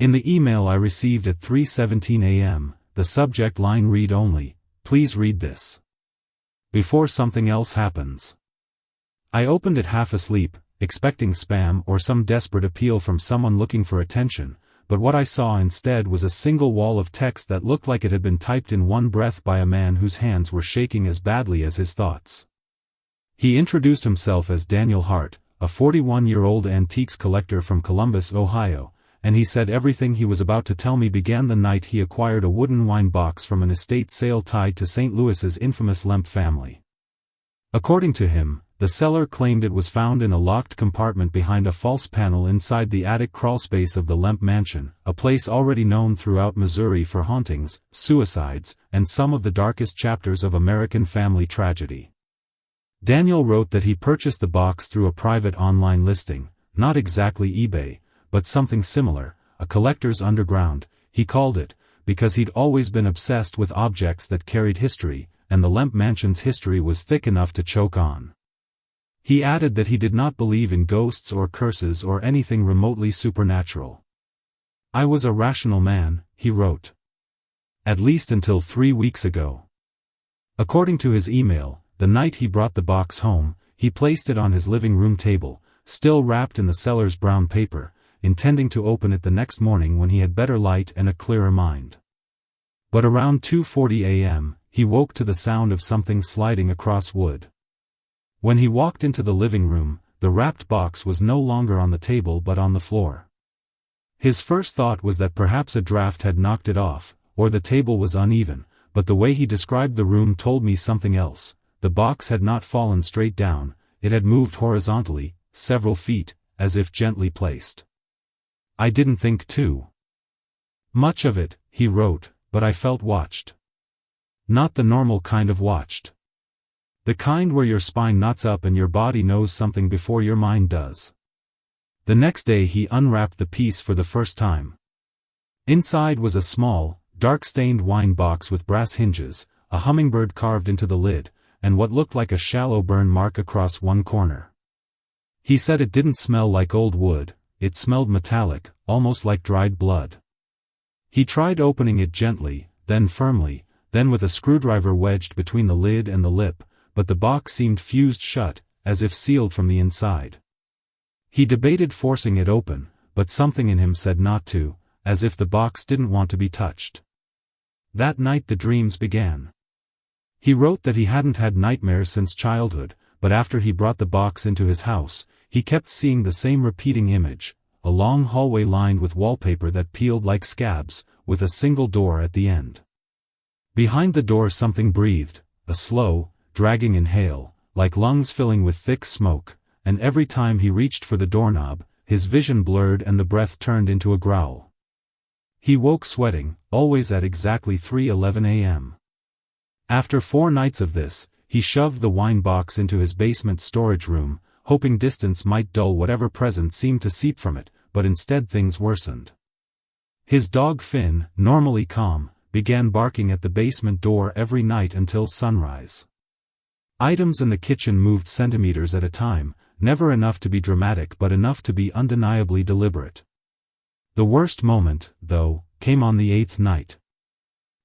In the email I received at 3:17 a.m., the subject line read only, "Please read this before something else happens." I opened it half asleep, expecting spam or some desperate appeal from someone looking for attention, but what I saw instead was a single wall of text that looked like it had been typed in one breath by a man whose hands were shaking as badly as his thoughts. He introduced himself as Daniel Hart, a 41-year-old antiques collector from Columbus, Ohio, and he said everything he was about to tell me began the night he acquired a wooden wine box from an estate sale tied to St. Louis's infamous Lemp family. According to him, the seller claimed it was found in a locked compartment behind a false panel inside the attic crawlspace of the Lemp mansion, a place already known throughout Missouri for hauntings, suicides, and some of the darkest chapters of American family tragedy. Daniel wrote that he purchased the box through a private online listing, not exactly eBay, but something similar, a collector's underground, he called it, because he'd always been obsessed with objects that carried history, and the Lemp mansion's history was thick enough to choke on. He added that he did not believe in ghosts or curses or anything remotely supernatural. "I was a rational man," he wrote. "At least until 3 weeks ago." According to his email, the night he brought the box home, he placed it on his living room table, still wrapped in the seller's brown paper, intending to open it the next morning when he had better light and a clearer mind. But around 2:40 a.m., he woke to the sound of something sliding across wood. When he walked into the living room, the wrapped box was no longer on the table but on the floor. His first thought was that perhaps a draft had knocked it off, or the table was uneven, but the way he described the room told me something else. The box had not fallen straight down, it had moved horizontally, several feet, as if gently placed. "I didn't think too much of it," he wrote, "but I felt watched. Not the normal kind of watched. The kind where your spine knots up and your body knows something before your mind does." The next day he unwrapped the piece for the first time. Inside was a small, dark-stained wine box with brass hinges, a hummingbird carved into the lid, and what looked like a shallow burn mark across one corner. He said it didn't smell like old wood, it smelled metallic, almost like dried blood. He tried opening it gently, then firmly, then with a screwdriver wedged between the lid and the lip, but the box seemed fused shut, as if sealed from the inside. He debated forcing it open, but something in him said not to, as if the box didn't want to be touched. That night the dreams began. He wrote that he hadn't had nightmares since childhood, but after he brought the box into his house, he kept seeing the same repeating image, a long hallway lined with wallpaper that peeled like scabs, with a single door at the end. Behind the door something breathed, a slow, dragging inhale, like lungs filling with thick smoke, and every time he reached for the doorknob, his vision blurred and the breath turned into a growl. He woke sweating, always at exactly 3:11 a.m. After 4 nights of this, he shoved the wine box into his basement storage room, hoping distance might dull whatever presence seemed to seep from it, but instead things worsened. His dog Finn, normally calm, began barking at the basement door every night until sunrise. Items in the kitchen moved centimeters at a time, never enough to be dramatic but enough to be undeniably deliberate. The worst moment, though, came on the 8th night.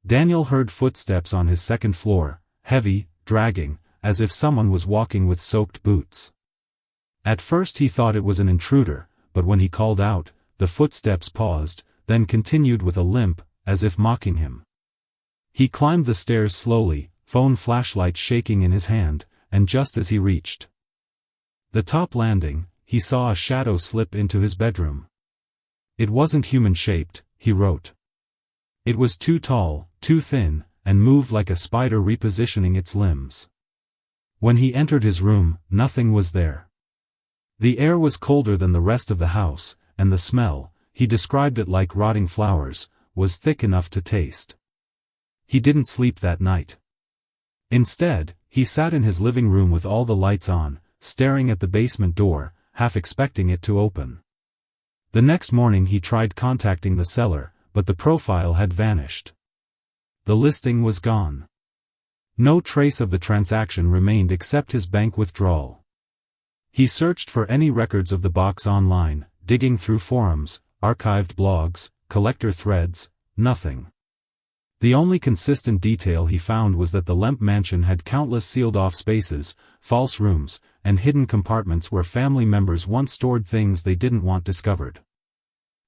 Daniel heard footsteps on his second floor, heavy, dragging, as if someone was walking with soaked boots. At first he thought it was an intruder, but when he called out, the footsteps paused, then continued with a limp, as if mocking him. He climbed the stairs slowly, phone flashlight shaking in his hand, and just as he reached the top landing, he saw a shadow slip into his bedroom. It wasn't human-shaped, he wrote. It was too tall, too thin, and moved like a spider repositioning its limbs. When he entered his room, nothing was there. The air was colder than the rest of the house, and the smell, he described it like rotting flowers, was thick enough to taste. He didn't sleep that night. Instead, he sat in his living room with all the lights on, staring at the basement door, half expecting it to open. The next morning he tried contacting the seller, but the profile had vanished. The listing was gone. No trace of the transaction remained except his bank withdrawal. He searched for any records of the box online, digging through forums, archived blogs, collector threads, nothing. The only consistent detail he found was that the Lemp mansion had countless sealed-off spaces, false rooms, and hidden compartments where family members once stored things they didn't want discovered.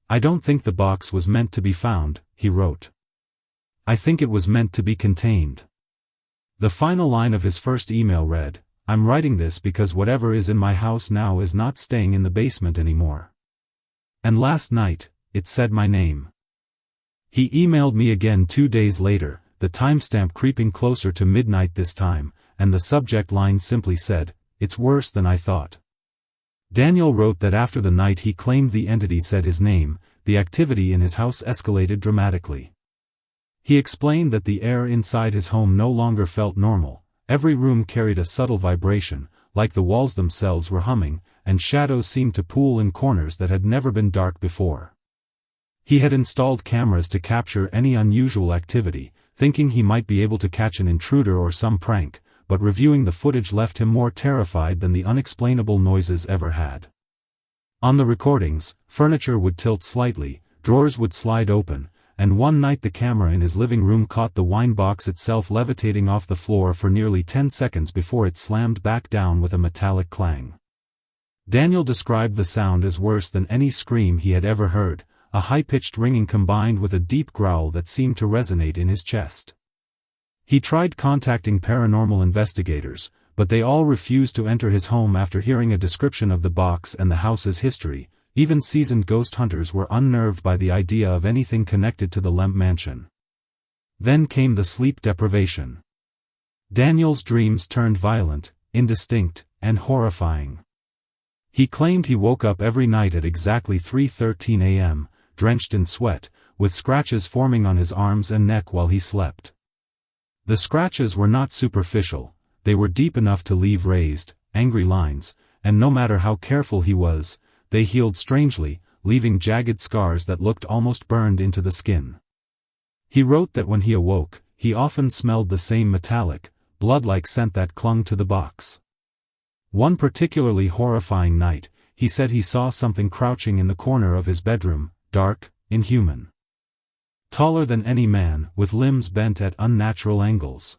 "I don't think the box was meant to be found," he wrote. "I think it was meant to be contained." The final line of his first email read, "I'm writing this because whatever is in my house now is not staying in the basement anymore. And last night, it said my name." He emailed me again 2 days later, the timestamp creeping closer to midnight this time, and the subject line simply said, "It's worse than I thought." Daniel wrote that after the night he claimed the entity said his name, the activity in his house escalated dramatically. He explained that the air inside his home no longer felt normal, every room carried a subtle vibration, like the walls themselves were humming, and shadows seemed to pool in corners that had never been dark before. He had installed cameras to capture any unusual activity, thinking he might be able to catch an intruder or some prank, but reviewing the footage left him more terrified than the unexplainable noises ever had. On the recordings, furniture would tilt slightly, drawers would slide open, and one night the camera in his living room caught the wine box itself levitating off the floor for nearly 10 seconds before it slammed back down with a metallic clang. Daniel described the sound as worse than any scream he had ever heard, a high-pitched ringing combined with a deep growl that seemed to resonate in his chest. He tried contacting paranormal investigators, but they all refused to enter his home after hearing a description of the box and the house's history. Even seasoned ghost hunters were unnerved by the idea of anything connected to the Lemp mansion. Then came the sleep deprivation. Daniel's dreams turned violent, indistinct, and horrifying. He claimed he woke up every night at exactly 3:13 a.m., drenched in sweat, with scratches forming on his arms and neck while he slept. The scratches were not superficial, they were deep enough to leave raised, angry lines, and no matter how careful he was, they healed strangely, leaving jagged scars that looked almost burned into the skin. He wrote that when he awoke, he often smelled the same metallic, blood-like scent that clung to the box. One particularly horrifying night, he said he saw something crouching in the corner of his bedroom, dark, inhuman. Taller than any man, with limbs bent at unnatural angles.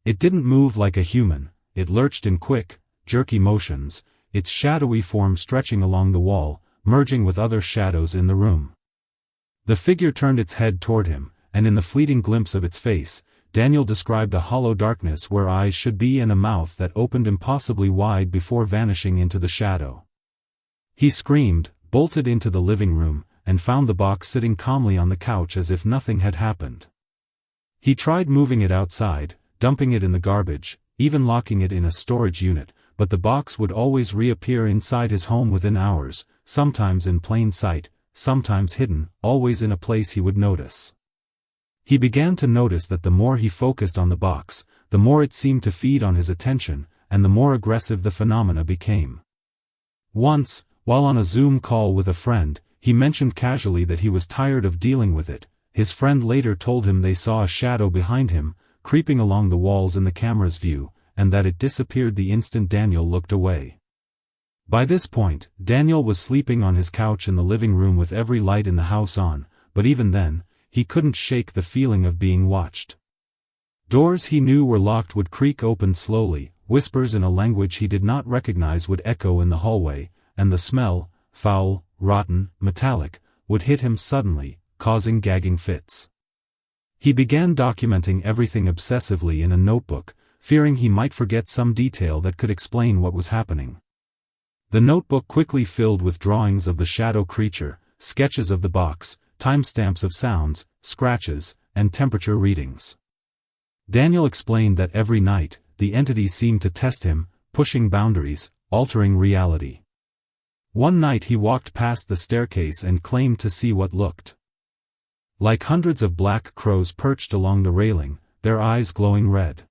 It didn't move like a human, it lurched in quick, jerky motions, its shadowy form stretching along the wall, merging with other shadows in the room. The figure turned its head toward him, and in the fleeting glimpse of its face, Daniel described a hollow darkness where eyes should be and a mouth that opened impossibly wide before vanishing into the shadow. He screamed, bolted into the living room, and found the box sitting calmly on the couch as if nothing had happened. He tried moving it outside, dumping it in the garbage, even locking it in a storage unit, but the box would always reappear inside his home within hours, sometimes in plain sight, sometimes hidden, always in a place he would notice. He began to notice that the more he focused on the box, the more it seemed to feed on his attention, and the more aggressive the phenomena became. Once, while on a Zoom call with a friend, he mentioned casually that he was tired of dealing with it. His friend later told him they saw a shadow behind him, creeping along the walls in the camera's view, and that it disappeared the instant Daniel looked away. By this point, Daniel was sleeping on his couch in the living room with every light in the house on, but even then, he couldn't shake the feeling of being watched. Doors he knew were locked would creak open slowly, whispers in a language he did not recognize would echo in the hallway, and the smell, foul, rotten, metallic, would hit him suddenly, causing gagging fits. He began documenting everything obsessively in a notebook, fearing he might forget some detail that could explain what was happening. The notebook quickly filled with drawings of the shadow creature, sketches of the box, timestamps of sounds, scratches, and temperature readings. Daniel explained that every night, the entity seemed to test him, pushing boundaries, altering reality. One night he walked past the staircase and claimed to see what looked like hundreds of black crows perched along the railing, their eyes glowing red.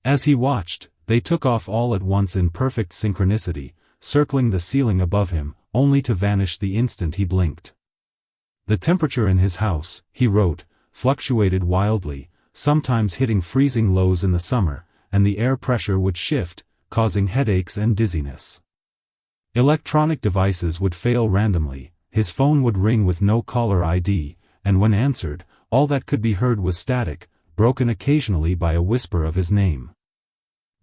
As he watched, they took off all at once in perfect synchronicity, circling the ceiling above him, only to vanish the instant he blinked. The temperature in his house, he wrote, fluctuated wildly, sometimes hitting freezing lows in the summer, and the air pressure would shift, causing headaches and dizziness. Electronic devices would fail randomly, his phone would ring with no caller ID, and when answered, all that could be heard was static, broken occasionally by a whisper of his name.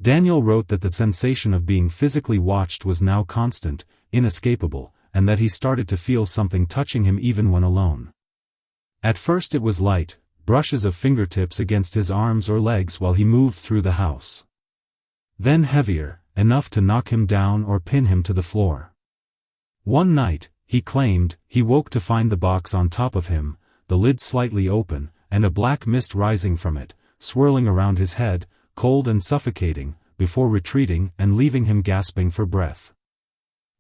Daniel wrote that the sensation of being physically watched was now constant, inescapable, and that he started to feel something touching him even when alone. At first it was light, brushes of fingertips against his arms or legs while he moved through the house. Then heavier, enough to knock him down or pin him to the floor. One night, he claimed, he woke to find the box on top of him, the lid slightly open, and a black mist rising from it, swirling around his head, cold and suffocating, before retreating and leaving him gasping for breath.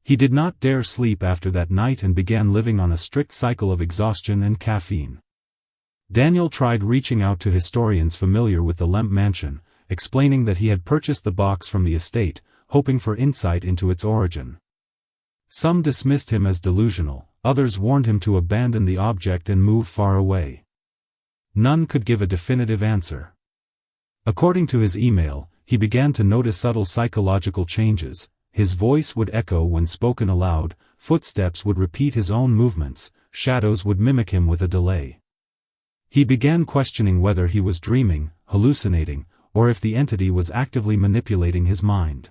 He did not dare sleep after that night and began living on a strict cycle of exhaustion and caffeine. Daniel tried reaching out to historians familiar with the Lemp mansion, explaining that he had purchased the box from the estate, hoping for insight into its origin. Some dismissed him as delusional, others warned him to abandon the object and move far away. None could give a definitive answer. According to his email, he began to notice subtle psychological changes. His voice would echo when spoken aloud, footsteps would repeat his own movements, shadows would mimic him with a delay. He began questioning whether he was dreaming, hallucinating, or if the entity was actively manipulating his mind.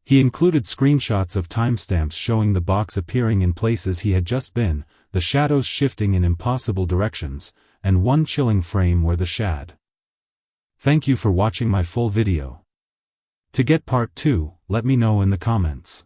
He included screenshots of timestamps showing the box appearing in places he had just been, the shadows shifting in impossible directions, and one chilling frame where the shad. Thank you for watching my full video. To get part 2, let me know in the comments.